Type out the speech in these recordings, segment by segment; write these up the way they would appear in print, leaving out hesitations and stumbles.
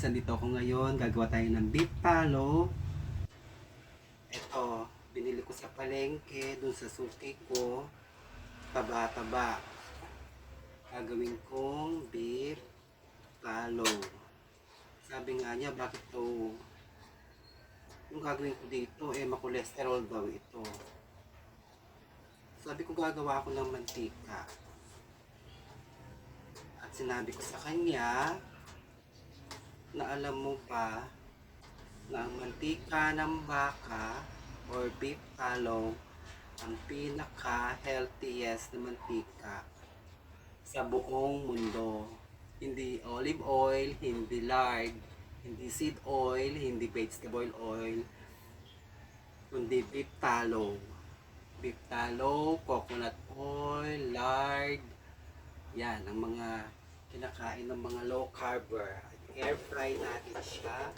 andito ako ngayon. Gagawa tayo ng beef palo. Ito, binili ko sa palengke, dun sa suki ko. Taba-taba. Gagawin kong beef palo. Sabi nga niya, bakit to? Yung gagawin ko dito, makolesterol daw ito. Sabi ko, gagawa ako ng mantika. At sinabi ko sa kanya, na alam mo pa na ang mantika ng baka or beef tallow ang pinaka-healthiest na mantika sa buong mundo. Hindi olive oil, hindi lard, hindi seed oil, hindi vegetable oil, kundi beef tallow. Beef tallow, coconut oil, lard, yan ang mga kinakain ng mga low carber. Air fry natin siya.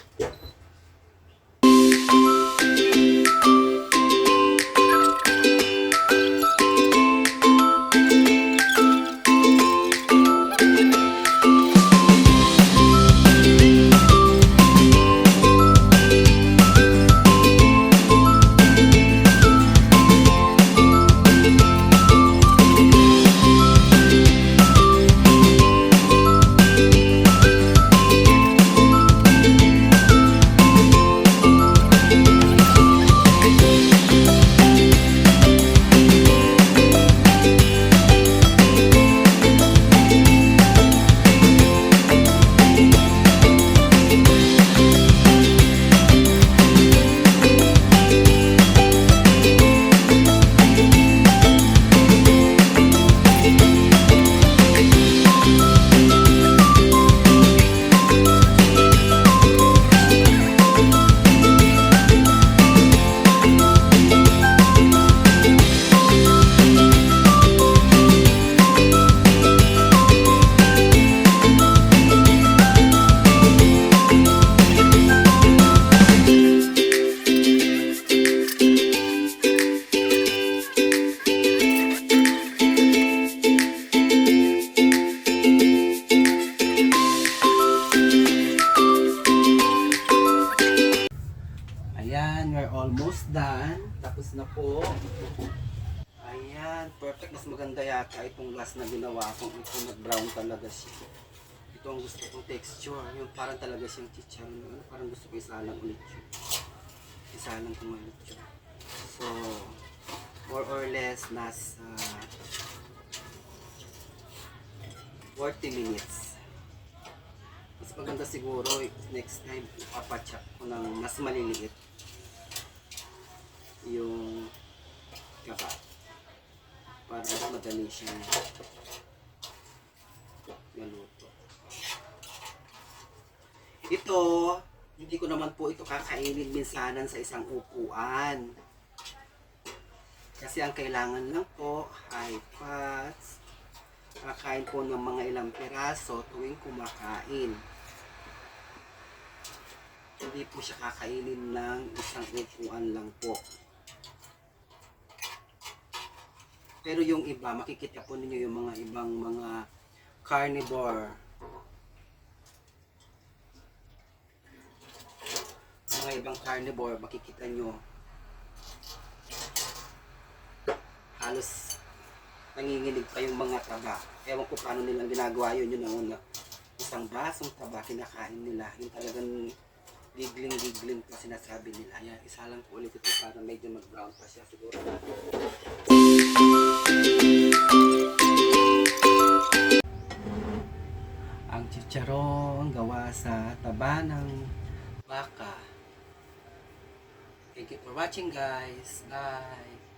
Ayan, we're almost done. Tapos na po. Ayan, perfect. Mas maganda yata itong last na ginawa kung ito nag-brown talaga siya. Ito ang gusto kong texture. Yung parang talaga siyang chicharon. Parang gusto ko isalang ulit yun. Isalang ko ulit yun. So, more or less, nasa 40 minutes. Mas maganda siguro next time ipapachop ko ng mas maliliit yung kaba para mas madali siyang maluto. Ito, hindi ko naman po ito kakainin minsanan sa isang upuan. Kasi ang kailangan lang po high fats. Kakain po ng mga ilang piraso tuwing kumakain. Hindi po siya kakainin ng isang upuan lang po. Pero yung iba, makikita po ninyo yung mga ibang mga carnivore. Mga ibang carnivore, makikita nyo. Halos nanginginig pa yung mga taba. Ewan ko paano nilang ginagawa yun. Yun ang una. Isang basong taba, kinakain nila. Yung talagang gigling-gigling pa sinasabi nila. Ayan, isa lang po ulit ito para medyo mag-brown pa siya. Siguro natin. Ang chicharon gawa sa taba ng baka. Thank you for watching guys. Bye!